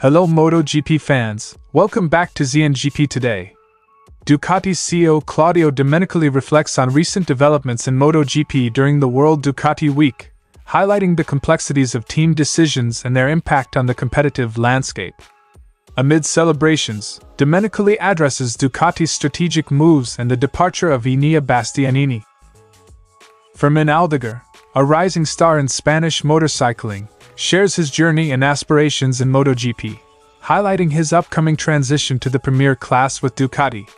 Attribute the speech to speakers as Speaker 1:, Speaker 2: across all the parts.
Speaker 1: Hello MotoGP fans, welcome back to ZNGP today. Ducati CEO Claudio Domenicali reflects on recent developments in MotoGP during the World Ducati Week, highlighting the complexities of team decisions and their impact on the competitive landscape. Amid celebrations, Domenicali addresses Ducati's strategic moves and the departure of Enea Bastianini. Fermin Aldeguer, a rising star in Spanish motorcycling, shares his journey and aspirations in MotoGP, highlighting his upcoming transition to the premier class with Ducati.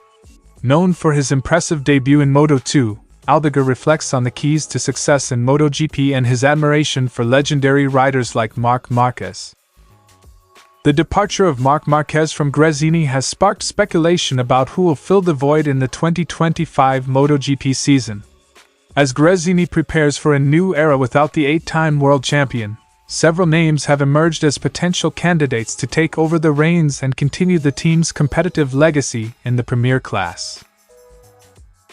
Speaker 1: Known for his impressive debut in Moto2, Aldeguer reflects on the keys to success in MotoGP and his admiration for legendary riders like Marc Marquez. The departure of Marc Marquez from Gresini has sparked speculation about who will fill the void in the 2025 MotoGP season. As Gresini prepares for a new era without the 8-time world champion, several names have emerged as potential candidates to take over the reins and continue the team's competitive legacy in the premier class.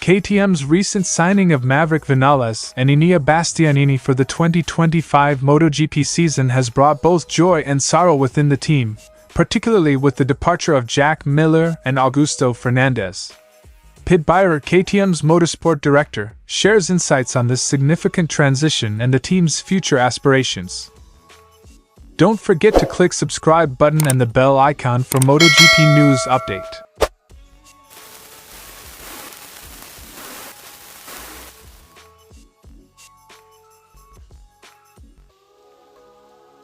Speaker 1: KTM's recent signing of Maverick Vinales and Enea Bastianini for the 2025 MotoGP season has brought both joy and sorrow within the team, particularly with the departure of Jack Miller and Augusto Fernandez. Pit Beirer, KTM's motorsport director, shares insights on this significant transition and the team's future aspirations. Don't forget to click subscribe button and the bell icon for MotoGP news update.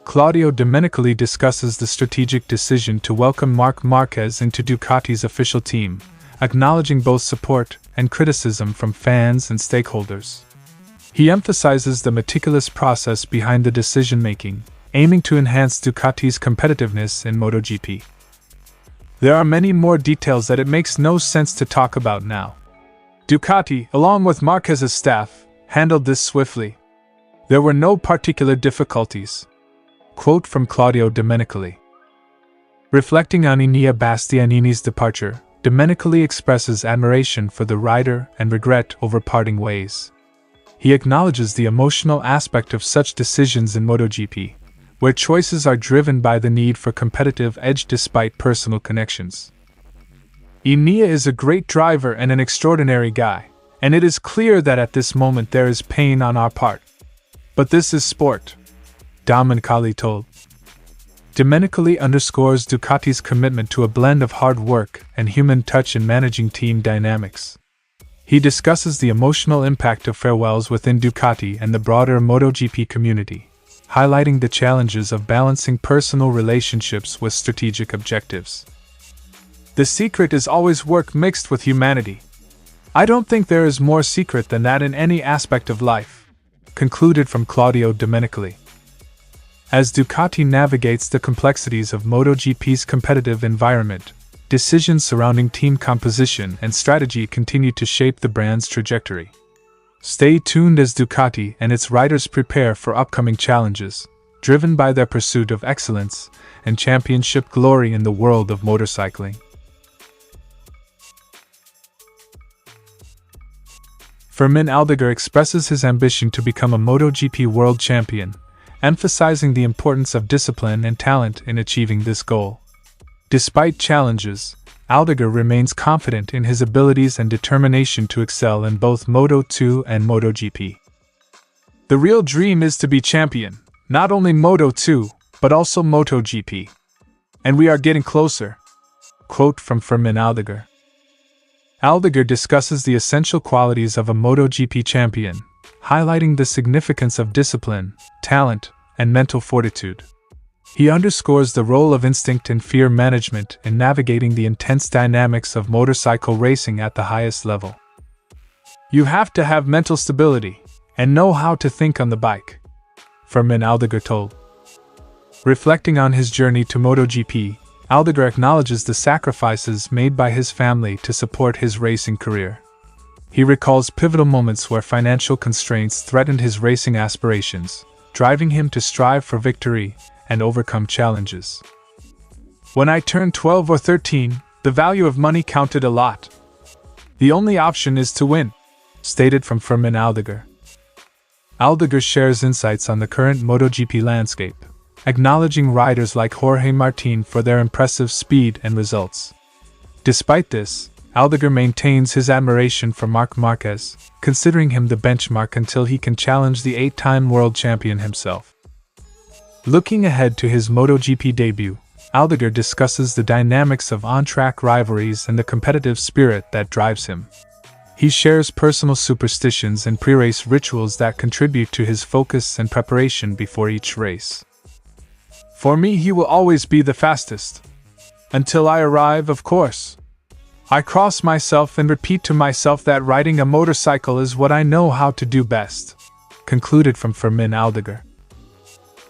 Speaker 1: Claudio Domenicali discusses the strategic decision to welcome Marc Marquez into Ducati's official team, acknowledging both support and criticism from fans and stakeholders. He emphasizes the meticulous process behind the decision-making, aiming to enhance Ducati's competitiveness in MotoGP. There are many more details that it makes no sense to talk about now. Ducati, along with Marquez's staff, handled this swiftly. There were no particular difficulties. Quote from Claudio Domenicali. Reflecting on Enea Bastianini's departure, Domenicali expresses admiration for the rider and regret over parting ways. He acknowledges the emotional aspect of such decisions in MotoGP, where choices are driven by the need for competitive edge despite personal connections. Enea is a great driver and an extraordinary guy, and it is clear that at this moment there is pain on our part. But this is sport, Domenicali told. Domenicali underscores Ducati's commitment to a blend of hard work and human touch in managing team dynamics. He discusses the emotional impact of farewells within Ducati and the broader MotoGP community, highlighting the challenges of balancing personal relationships with strategic objectives. The secret is always work mixed with humanity. I don't think there is more secret than that in any aspect of life, concluded from Claudio Domenicali. As Ducati navigates the complexities of MotoGP's competitive environment, decisions surrounding team composition and strategy continue to shape the brand's trajectory. Stay tuned as Ducati and its riders prepare for upcoming challenges, driven by their pursuit of excellence and championship glory in the world of motorcycling. Fermin Aldeguer expresses his ambition to become a MotoGP world champion, emphasizing the importance of discipline and talent in achieving this goal. Despite challenges, Aldeguer remains confident in his abilities and determination to excel in both Moto2 and MotoGP. The real dream is to be champion, not only Moto2, but also MotoGP. And we are getting closer. Quote from Fermin Aldeguer. Aldeguer discusses the essential qualities of a MotoGP champion, highlighting the significance of discipline, talent, and mental fortitude. He underscores the role of instinct and fear management in navigating the intense dynamics of motorcycle racing at the highest level. You have to have mental stability and know how to think on the bike, Fermin Aldeguer told. Reflecting on his journey to MotoGP, Aldeguer acknowledges the sacrifices made by his family to support his racing career. He recalls pivotal moments where financial constraints threatened his racing aspirations, driving him to strive for victory and overcome challenges. When I turned 12 or 13, the value of money counted a lot. The only option is to win, stated from Fermin Aldeguer. Aldeguer shares insights on the current MotoGP landscape, acknowledging riders like Jorge Martin for their impressive speed and results. Despite this, Aldeguer maintains his admiration for Marc Marquez, considering him the benchmark until he can challenge the 8-time world champion himself. Looking ahead to his MotoGP debut, Aldeguer discusses the dynamics of on-track rivalries and the competitive spirit that drives him. He shares personal superstitions and pre-race rituals that contribute to his focus and preparation before each race. "For me, he will always be the fastest. Until I arrive, of course. I cross myself and repeat to myself that riding a motorcycle is what I know how to do best," concluded from Fermín Aldeguer.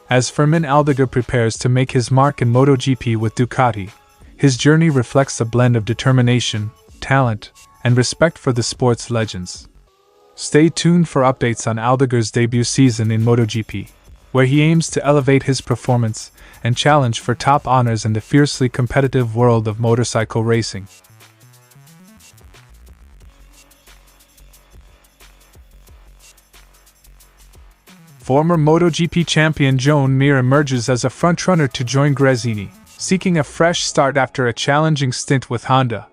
Speaker 1: As Fermín Aldeguer prepares to make his mark in MotoGP with Ducati, his journey reflects a blend of determination, talent, and respect for the sport's legends. Stay tuned for updates on Aldeguer's debut season in MotoGP, where he aims to elevate his performance and challenge for top honors in the fiercely competitive world of motorcycle racing. Former MotoGP champion Joan Mir emerges as a frontrunner to join Gresini, seeking a fresh start after a challenging stint with Honda.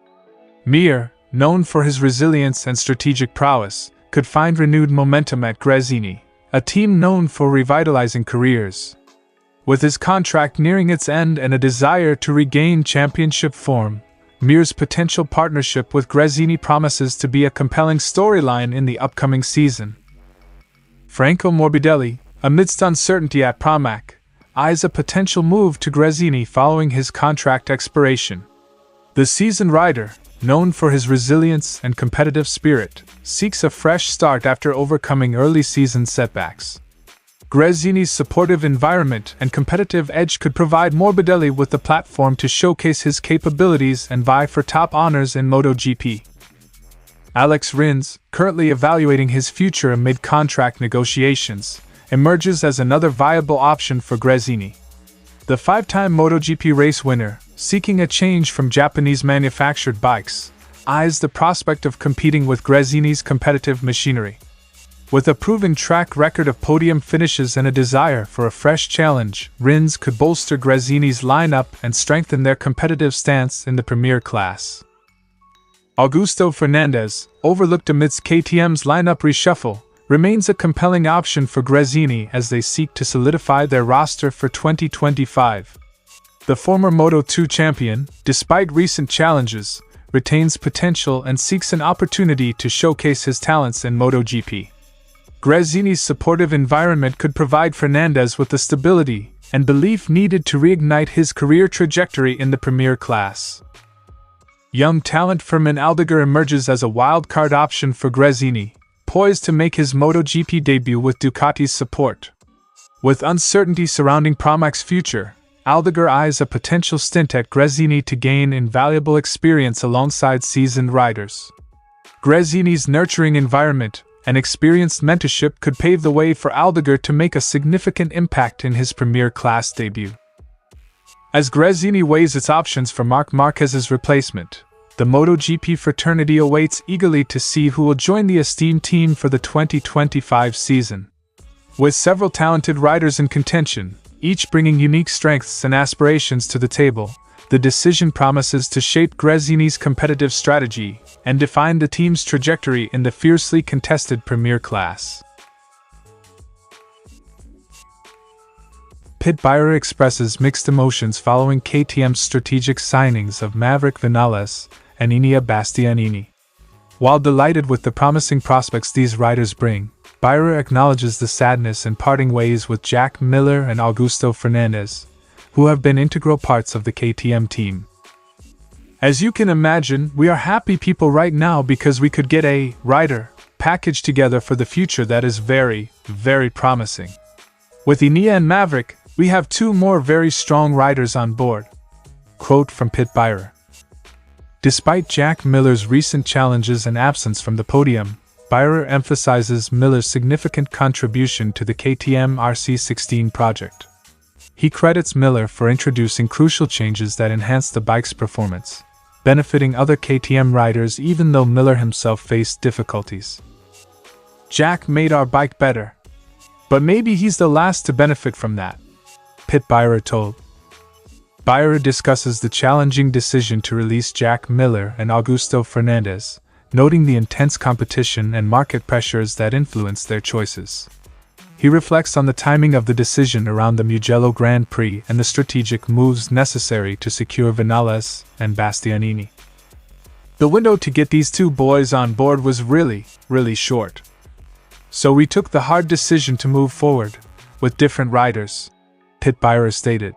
Speaker 1: Mir, known for his resilience and strategic prowess, could find renewed momentum at Gresini, a team known for revitalizing careers. With his contract nearing its end and a desire to regain championship form, Mir's potential partnership with Gresini promises to be a compelling storyline in the upcoming season. Franco Morbidelli, amidst uncertainty at Pramac, eyes a potential move to Gresini following his contract expiration. The seasoned rider, known for his resilience and competitive spirit, seeks a fresh start after overcoming early season setbacks. Gresini's supportive environment and competitive edge could provide Morbidelli with the platform to showcase his capabilities and vie for top honors in MotoGP. Alex Rins, currently evaluating his future amid contract negotiations, emerges as another viable option for Gresini. The 5-time MotoGP race winner, seeking a change from Japanese-manufactured bikes, eyes the prospect of competing with Gresini's competitive machinery. With a proven track record of podium finishes and a desire for a fresh challenge, Rins could bolster Gresini's lineup and strengthen their competitive stance in the Premier class. Augusto Fernandez, overlooked amidst KTM's lineup reshuffle, remains a compelling option for Gresini as they seek to solidify their roster for 2025. The former Moto2 champion, despite recent challenges, retains potential and seeks an opportunity to showcase his talents in MotoGP. Gresini's supportive environment could provide Fernandez with the stability and belief needed to reignite his career trajectory in the Premier class. Young talent Fermin Aldeguer emerges as a wildcard option for Gresini, poised to make his MotoGP debut with Ducati's support. With uncertainty surrounding Pramac's future, Aldeguer eyes a potential stint at Gresini to gain invaluable experience alongside seasoned riders. Gresini's nurturing environment and experienced mentorship could pave the way for Aldeguer to make a significant impact in his Premier class debut. As Gresini weighs its options for Marc Marquez's replacement, the MotoGP fraternity awaits eagerly to see who will join the esteemed team for the 2025 season. With several talented riders in contention, each bringing unique strengths and aspirations to the table, the decision promises to shape Gresini's competitive strategy and define the team's trajectory in the fiercely contested Premier class. Pit Buyer expresses mixed emotions following KTM's strategic signings of Maverick Vinales and Enea Bastianini. While delighted with the promising prospects these riders bring, Buyer acknowledges the sadness in parting ways with Jack Miller and Augusto Fernandez, who have been integral parts of the KTM team. As you can imagine, we are happy people right now because we could get a rider package together for the future that is very, very promising. With Enea and Maverick, we have 2 more very strong riders on board. Quote from Pit Buyer. Despite Jack Miller's recent challenges and absence from the podium, Buyer emphasizes Miller's significant contribution to the KTM RC16 project. He credits Miller for introducing crucial changes that enhance the bike's performance, benefiting other KTM riders even though Miller himself faced difficulties. Jack made our bike better, but maybe he's the last to benefit from that. Pit Byrer told. Byrer discusses the challenging decision to release Jack Miller and Augusto Fernandez, noting the intense competition and market pressures that influence their choices. He reflects on the timing of the decision around the Mugello Grand Prix and the strategic moves necessary to secure Vinales and Bastianini. The window to get these two boys on board was really short. So we took the hard decision to move forward, with different riders, Pit Byrer stated.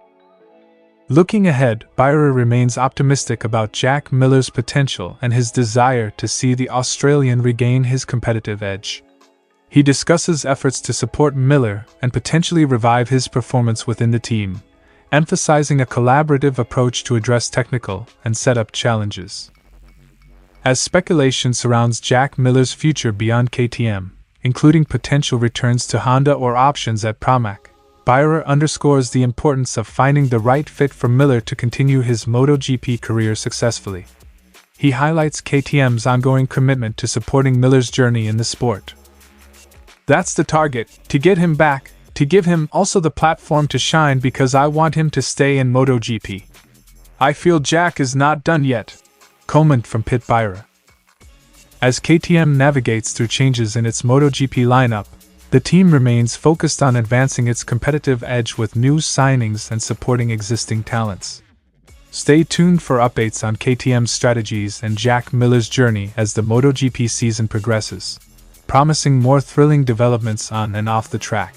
Speaker 1: Looking ahead, Byrer remains optimistic about Jack Miller's potential and his desire to see the Australian regain his competitive edge. He discusses efforts to support Miller and potentially revive his performance within the team, emphasizing a collaborative approach to address technical and setup challenges. As speculation surrounds Jack Miller's future beyond KTM, including potential returns to Honda or options at Pramac, Byrer underscores the importance of finding the right fit for Miller to continue his MotoGP career successfully. He highlights KTM's ongoing commitment to supporting Miller's journey in the sport. That's the target, to get him back, to give him also the platform to shine because I want him to stay in MotoGP. I feel Jack is not done yet. Comment from Pit Byrer. As KTM navigates through changes in its MotoGP lineup, the team remains focused on advancing its competitive edge with new signings and supporting existing talents. Stay tuned for updates on KTM's strategies and Jack Miller's journey as the MotoGP season progresses, promising more thrilling developments on and off the track.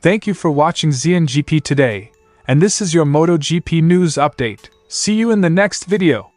Speaker 1: Thank you for watching ZNGP today, and this is your MotoGP news update. See you in the next video.